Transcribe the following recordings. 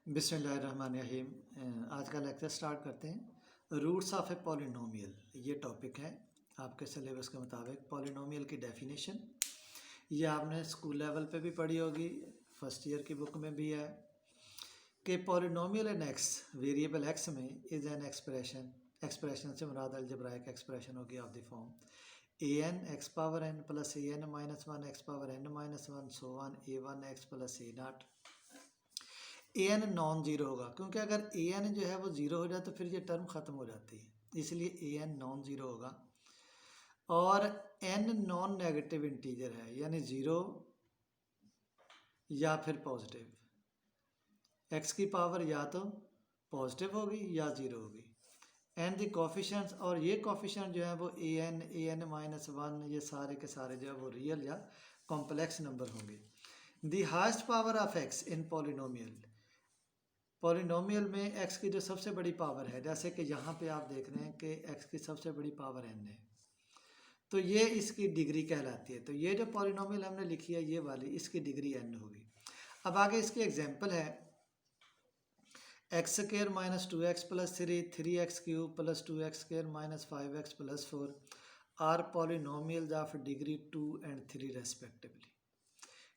बिस्मिल्लाहिर्रहमानिर्रहीम। आज का लेक्चर स्टार्ट करते हैं। रूट्स ऑफ ए पॉलिनोमियल, ये टॉपिक है आपके सिलेबस के मुताबिक। पॉलिनोमियल की डेफिनेशन ये आपने स्कूल लेवल पे भी पढ़ी होगी, फर्स्ट ईयर की बुक में भी है कि polynomial in x, variable x में इज एन एक्सप्रेशन से मुराद अलजेब्राइक एक्सप्रेशन होगी of the form a n x power n plus a n minus one x power n minus one so on a one x plus a naught. A n non zero होगा, क्योंकि अगर A N जो है वो zero हो जाए तो फिर ये टर्म ख़त्म हो जाती है, इसलिए ए एन नॉन ज़ीरो होगा। और एन नॉन नेगेटिव इंटीजर है, यानी ज़ीरो या फिर पॉजिटिव। एक्स की पावर या तो पॉजिटिव होगी या ज़ीरो होगी। एंड द कोफिशिएंट्स, और ये कोफिशिएंट जो है वो ए एन माइनस वन, ये सारे के सारे जो है वो रियल या कॉम्प्लेक्स नंबर होंगे। The highest power of x in polynomial, polynomial में एक्स की जो सबसे बड़ी पावर है, जैसे कि यहाँ पे आप देख रहे हैं कि एक्स की सबसे बड़ी पावर एन है, तो ये इसकी डिग्री कहलाती है। तो ये जो पॉलिनोमियल हमने लिखी है ये वाली, इसकी डिग्री एन होगी। अब आगे इसकी एग्जांपल है x square minus two x plus three x cube plus two x square minus five x plus four are polynomials of degree 2 and 3 respectively.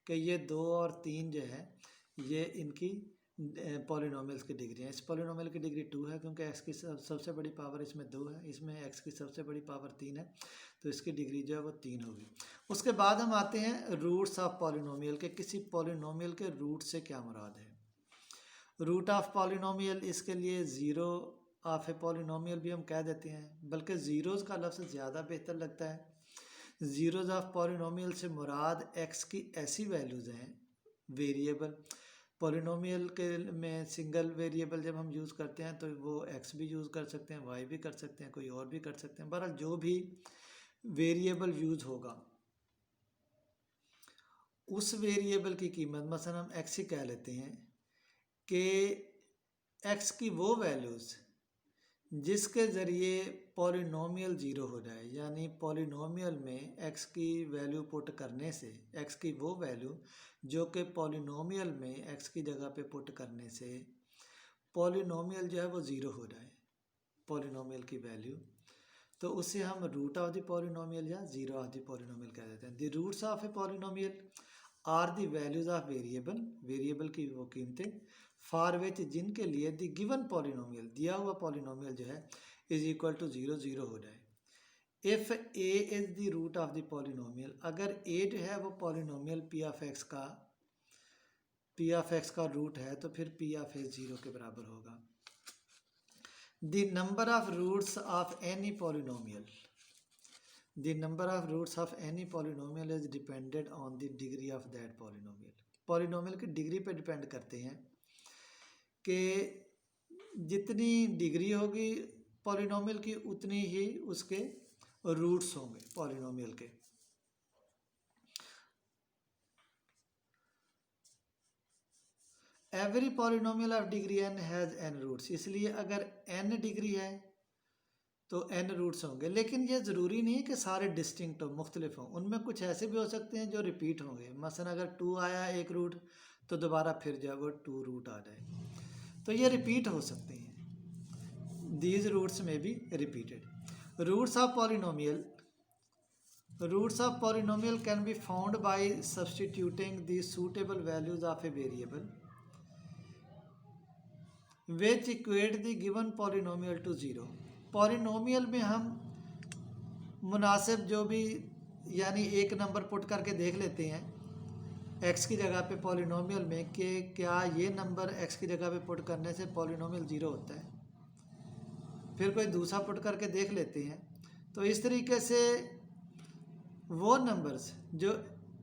कि ये 2 और 3 जो है ये इनकी पॉलिनोमियल्स की डिग्री है। इस पॉलिनोमियल की डिग्री 2 है क्योंकि एक्स की सबसे बड़ी पावर इसमें 2 है, इसमें एक्स की सबसे बड़ी पावर 3 है, तो इसकी डिग्री जो है वो 3 होगी। उसके बाद हम आते हैं रूट्स ऑफ पॉलिनोमियल के, किसी पॉलिनोमियल के रूट से क्या मुराद है। रूट ऑफ पॉलिनोमियल, इसके लिए ज़ीरो ऑफ ए पॉलिनोमियल भी हम कह देते हैं, बल्कि ज़ीरोज़ का लफ्ज़ ज़्यादा बेहतर लगता है। ज़ीरोज़ ऑफ पॉलिनोमियल से मुराद एक्स की ऐसी वैल्यूज़ हैं वेरिएबल। पॉलिनोमियल के में सिंगल वेरिएबल जब हम यूज़ करते हैं तो वो एक्स भी यूज़ कर सकते हैं, वाई भी कर सकते हैं, कोई और भी कर सकते हैं। बहरहाल जो भी वेरिएबल यूज़ होगा उस वेरिएबल की कीमत, मसलन हम एक्स ही कह लेते हैं कि एक्स की वो वैल्यूज़ जिसके ज़रिए पॉलिनोमियल ज़ीरो हो जाए, यानी पॉलिनोमियल में एक्स की वैल्यू पुट करने से, एक्स की वो वैल्यू जो कि पॉलिनोमियल में एक्स की जगह पे पुट करने से पॉलिनोमियल जो है वो ज़ीरो हो जाए, पॉलिनोमियल की वैल्यू, तो उसे हम रूट ऑफ द पॉलिनोमियल या ज़ीरो ऑफ द पॉलिनोमियल कह देते हैं। The roots of a polynomial are the values of variable, variable की वो कीमतें फॉर विच जिनके लिए द गिवन पॉलिनोमियल, दिया हुआ पॉलिनोमियल जो है is equal to zero zero हो जाए। If a is the root of the polynomial, अगर ए जो है वो पॉलिनोमियल पी ऑफ एक्स का रूट है तो फिर पी ऑफ एक्स ज़ीरो के बराबर होगा। The number of roots of any polynomial, the number of roots of any polynomial is depended on the degree of that polynomial. Polynomial की degree पे डिपेंड करते हैं कि जितनी डिग्री होगी पॉलिनोमियल की उतनी ही उसके रूट्स होंगे पॉलिनोमियल के। Every polynomial of degree n has n roots, इसलिए अगर एन डिग्री है तो एन रूट्स होंगे, लेकिन ये ज़रूरी नहीं है कि सारे डिस्टिंक्ट हो, मुख्तलिफ हों। उनमें कुछ ऐसे भी हो सकते हैं जो रिपीट होंगे। मसलन अगर 2 आया एक रूट तो दोबारा फिर जो है वो 2 रूट आ जाए, तो ये रिपीट हो सकते हैं। These roots may be repeated. Roots of polynomial, roots of polynomial can be found by substituting the suitable values of a variable which equate the given polynomial to zero. Polynomial में हम मुनासिब जो भी, यानी एक नंबर पुट करके देख लेते हैं एक्स की जगह पे पॉलिनोमियल में कि क्या ये नंबर एक्स की जगह पे पुट करने से पॉलिनोमियल ज़ीरो होता है। फिर कोई दूसरा पुट करके देख लेते हैं, तो इस तरीके से वो नंबर्स जो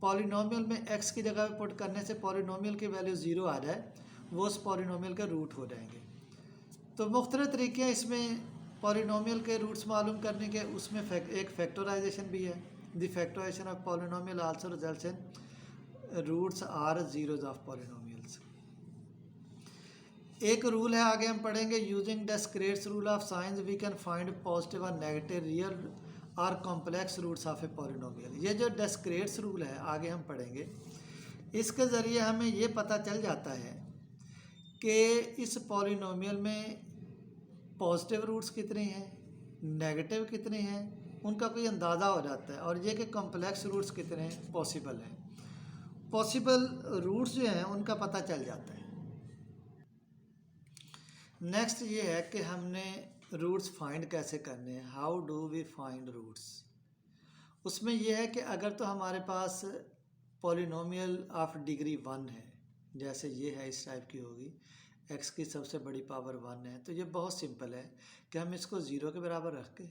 पॉलिनोमियल में एक्स की जगह पे पुट करने से पॉलिनोमियल की वैल्यू ज़ीरो आ जाए, वो उस पॉलिनोमियल का रूट हो जाएंगे। तो मुख्तलिफ तरीके हैं इसमें पॉलिनोमियल के रूट्स मालूम करने के। उसमें एक फैक्टराइजेशन भी है। The factorisation of polynomial also results in roots or zeros of polynomials. एक रूल है, आगे हम पढ़ेंगे, using Descartes rule of signs we can find positive और नेगेटिव रियल और complex roots of a polynomial. ये जो डिस्क्रीट्स रूल है आगे हम पढ़ेंगे, इसके ज़रिए हमें ये पता चल जाता है कि इस पॉलिनोमियल में पॉजिटिव रूट्स कितने हैं, नेगेटिव कितने हैं, उनका कोई अंदाज़ा हो जाता है, और ये कि कॉम्प्लेक्स रूट्स कितने पॉसिबल हैं। पॉसिबल रूट्स जो हैं उनका पता चल जाता है। नेक्स्ट ये है कि हमने रूट्स फाइंड कैसे करने हैं, how do we find roots. उसमें यह है कि अगर तो हमारे पास पॉलिनोमियल ऑफ डिग्री 1 है, जैसे ये है, इस टाइप की होगी, x की सबसे बड़ी पावर 1 है, तो ये बहुत सिंपल है कि हम इसको 0 के बराबर रख के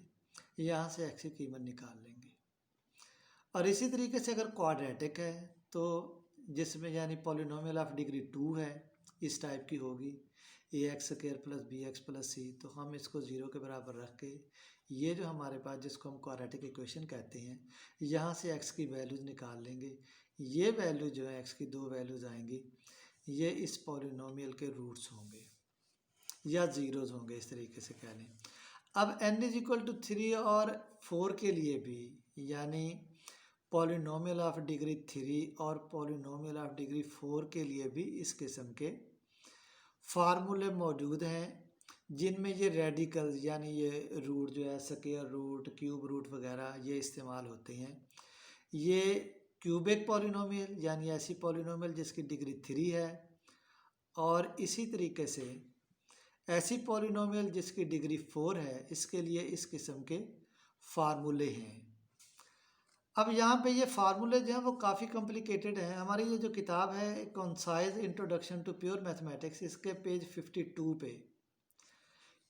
यहाँ से x की कीमत निकाल लेंगे। और इसी तरीके से अगर क्वाड्रेटिक है तो जिसमें यानी पॉलिनोमियल ऑफ डिग्री 2 है, इस टाइप की होगी, ax² + bx + c, तो हम इसको 0 के बराबर रख के ये जो हमारे पास जिसको हम क्वाड्रेटिक इक्वेशन कहते हैं, यहाँ से x की वैल्यूज़ निकाल लेंगे। ये वैल्यू जो है x की 2 वैल्यूज़ आएंगी, ये इस पॉलिनोमियल के रूट्स होंगे या ज़ीरोज़ होंगे, इस तरीके से कह लें। अब n = 3 और 4 के लिए भी, यानी पॉलिनोमियल ऑफ डिग्री 3 और पॉलिनोमियल ऑफ डिग्री 4 के लिए भी इस किस्म के फार्मूले मौजूद हैं, जिनमें ये रेडिकल्स यानी ये रूट जो है, स्क्वायर रूट, क्यूब रूट वगैरह, ये इस्तेमाल होते हैं। ये क्यूबिक पॉलिनोमियल यानी ऐसी पॉलिनोमियल जिसकी डिग्री 3 है, और इसी तरीके से ऐसी पॉलिनोमियल जिसकी डिग्री 4 है, इसके लिए इस किस्म के फार्मूले हैं। अब यहाँ पे ये फार्मूले जो हैं वो काफ़ी कॉम्प्लिकेटेड हैं। हमारी ये जो किताब है concise introduction to pure mathematics, इसके पेज 52 पे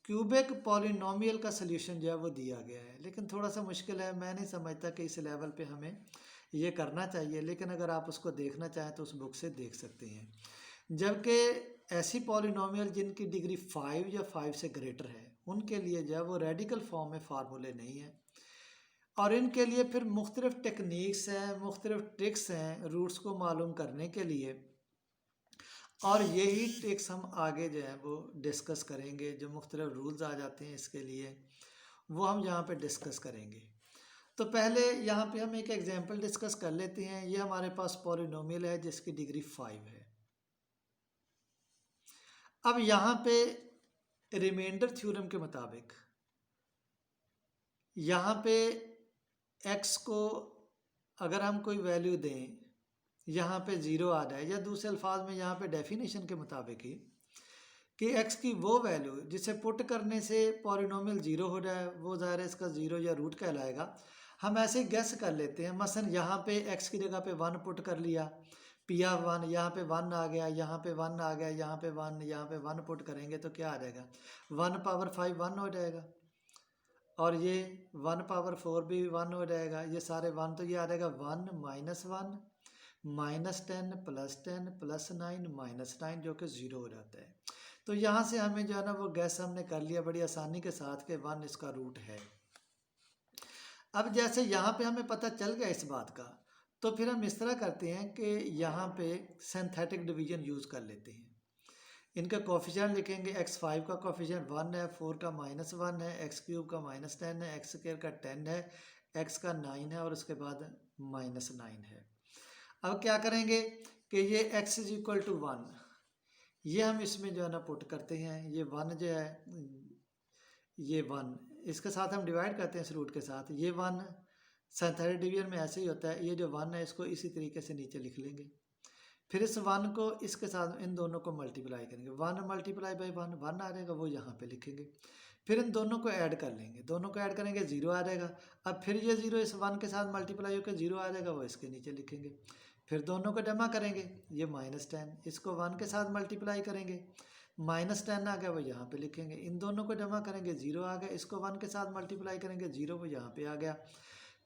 क्यूबिक पॉलिनोमियल का सल्यूशन जो है वो दिया गया है, लेकिन थोड़ा सा मुश्किल है। मैं नहीं समझता कि इस लेवल पे हमें ये करना चाहिए, लेकिन अगर आप उसको देखना चाहें तो उस बुक से देख सकते हैं। जबकि ऐसी पॉलिनोमियल जिनकी डिग्री 5 या 5 से ग्रेटर है, उनके लिए जो है वो रेडिकल फॉर्म में फार्मूले नहीं है, और इनके लिए फिर मुख्तलिफ टेक्निक्स हैं, मुख्तलिफ ट्रिक्स हैं रूट्स को मालूम करने के लिए, और यही ट्रिक्स हम आगे जो है वो डिस्कस करेंगे। जो मुख्तलिफ रूल्स आ जाते हैं इसके लिए, वो हम यहाँ पे डिस्कस करेंगे। तो पहले यहाँ पे हम एक एग्जांपल डिस्कस कर लेते हैं। ये हमारे पास पॉलिनोमियल है जिसकी डिग्री 5 है। अब यहाँ पे रिमाइंडर थ्योरम के मुताबिक यहाँ पे x को अगर हम कोई वैल्यू दें, यहाँ पे 0 आ जाए, या दूसरे अल्फाज में यहाँ पे डेफिनेशन के मुताबिक ही कि x की वो वैल्यू जिसे पुट करने से पॉलिनोमियल 0 हो जाए, वो ज़ाहिर है इसका 0 या रूट कहलाएगा। हम ऐसे गैस कर लेते हैं, मसलन यहाँ पे x की जगह पे 1 पुट कर लिया, P(1), यहाँ पे 1 आ गया, यहाँ पे 1 आ गया, यहाँ पे 1, यहाँ पे 1 पुट करेंगे तो क्या आ जाएगा, 1^5 1 हो जाएगा, और ये 1^4 भी 1 हो जाएगा, ये सारे 1, तो ये आ जाएगा 1 - 1 -10 +10 +9 -9, जो कि 0 हो जाता है। तो यहाँ से हमें जो है ना वो गैस हमने कर लिया बड़ी आसानी के साथ कि 1 इसका रूट है। अब जैसे यहाँ पे हमें पता चल गया इस बात का, तो फिर हम इस तरह करते हैं कि यहाँ पे सिंथेटिक डिवीजन यूज़ कर लेते हैं। इनका कोफिशिएंट लिखेंगे, x5 का कोफिशिएंट 1 है, 4 का -1 है, x³ का -10 है, x² का 10 है, x का 9 है, और उसके बाद -9 है। अब क्या करेंगे कि ये x = 1, ये हम इसमें जो है ना पुट करते हैं। ये 1 जो है, ये 1 इसके साथ हम डिवाइड करते हैं इस रूट के साथ। ये 1 सिंथेटिक डिवीजन में ऐसे ही होता है। ये जो 1 है इसको इसी तरीके से नीचे लिख लेंगे, फिर इस 1 को इसके साथ इन दोनों को मल्टीप्लाई करेंगे, 1 × 1 1 आ जाएगा, वो यहाँ पे लिखेंगे। फिर इन दोनों को ऐड कर लेंगे, दोनों को ऐड करेंगे, 0 आ जाएगा। अब फिर ये 0 इस 1 के साथ मल्टीप्लाई होकर 0 आ जाएगा, वो इसके नीचे लिखेंगे। फिर दोनों को जमा करेंगे, ये -10, इसको 1 के साथ मल्टीप्लाई करेंगे, -10 आ गया, वो यहाँ पे लिखेंगे। इन दोनों को जमा करेंगे, 0 आ गया, इसको 1 के साथ मल्टीप्लाई करेंगे, 0, वो यहाँ पे आ गया।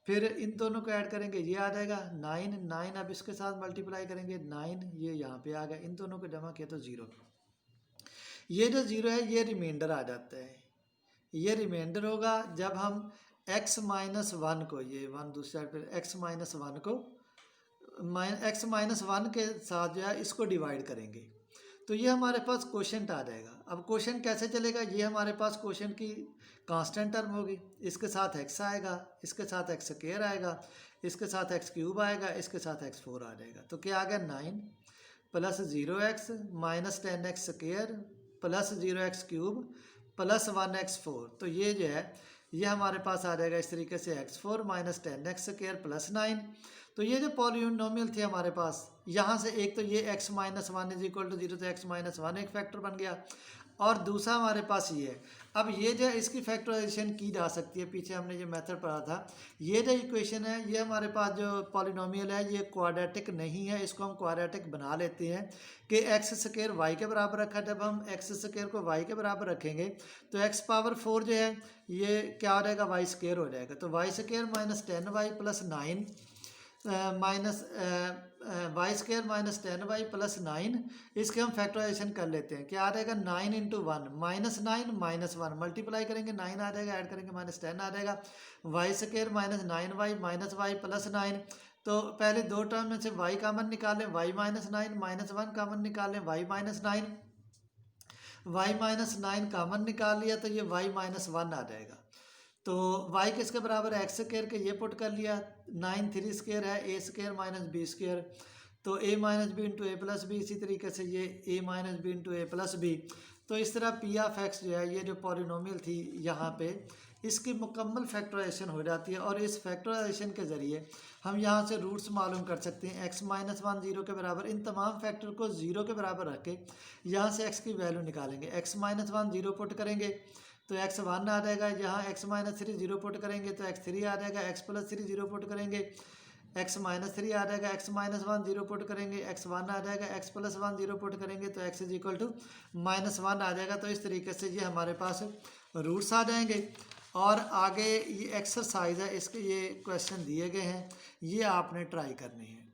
फिर इन दोनों को ऐड करेंगे, ये आ जाएगा 9, अब इसके साथ मल्टीप्लाई करेंगे, 9, ये यहाँ पे आ गया। इन दोनों को जमा किया तो 0। ये जो 0 है ये रिमाइंडर आ जाता है। ये रिमाइंडर होगा जब हम x - 1 को, ये 1 दूसरी साइड पर, x - 1 को x - 1 के साथ जो है इसको डिवाइड करेंगे, तो ये हमारे पास क्वोशंट आ जाएगा। अब क्वोशंट कैसे चलेगा, ये हमारे पास क्वोशंट की कांस्टेंट टर्म होगी, इसके साथ x आएगा, इसके साथ x² आएगा, इसके साथ x³ आएगा, इसके साथ x4 आ जाएगा। तो क्या आ गया, 9 plus 0x minus 10x square plus 0x cube plus 1x4। तो ये जो है ये हमारे पास आ जाएगा इस तरीके से x4 minus 10x square plus 9। तो ये जो पॉलिनोमियल थे हमारे पास, यहाँ से एक तो ये x minus 1 is equal to 0 तो x माइनस 1 एक फैक्टर बन गया, और दूसरा हमारे पास ये है। अब ये जो इसकी फैक्टराइजेशन की जा सकती है, पीछे हमने ये मेथड पढ़ा था। ये जो इक्वेशन है ये हमारे पास जो पॉलिनोमियल है ये क्वाड्रेटिक नहीं है, इसको हम क्वाड्रेटिक बना लेते हैं कि एक्स स्क्वायर वाई के बराबर रखा। जब हम एक्स स्क्वायर को वाई के बराबर रखेंगे तो एक्स पावर 4 जो है ये क्या हो जाएगा, वाई स्क्वायर हो जाएगा। तो y square minus 10y plus 9 minus y square minus 10y plus 9, इसके हम फैक्टराइजेशन कर लेते हैं। क्या आ जाएगा 9 इंटू 1 माइनस 9 माइनस 1 मल्टीप्लाई करेंगे 9 आ जाएगा, ऐड करेंगे माइनस 10 आ जाएगा। Y square minus 9y minus y plus 9। तो पहले दो टर्म में से y कॉमन निकालें, y माइनस 9 माइनस 1 कॉमन निकालें, y minus 9। y minus 9 common निकाल लिया तो ये y माइनस 1 आ जाएगा। तो y किसके बराबर है, एक्स स्क्वायर के, ये पुट कर लिया। 9 3 स्क्वायर है a square minus b square, तो a minus b into a plus b. इसी तरीके से ये a minus b into a plus b. तो इस तरह पी ऑफ एक्स जो है ये जो पॉलिनोमियल थी यहाँ पे इसकी मुकम्मल फैक्टराइजेशन हो जाती है, और इस फैक्टराइजेशन के ज़रिए हम यहाँ से रूट्स मालूम कर सकते हैं। x माइनस 1 0 के बराबर, इन तमाम फैक्टर को 0 के बराबर रख के यहाँ से x की वैल्यू निकालेंगे। x माइनस 1 0 पुट करेंगे तो x 1 आ जाएगा, यहाँ x माइनस 3 0 पुट करेंगे तो x 3 आ जाएगा, x प्लस 3 0 पुट करेंगे x माइनस 3 आ जाएगा, x माइनस 1 0 पुट करेंगे x 1 आ जाएगा, x प्लस 1 0 पुट करेंगे तो x is equal to minus 1 आ जाएगा। तो इस तरीके से ये हमारे पास रूट्स आ जाएंगे। और आगे ये एक्सरसाइज है, इसके ये क्वेश्चन दिए गए हैं, ये आपने ट्राई करने हैं।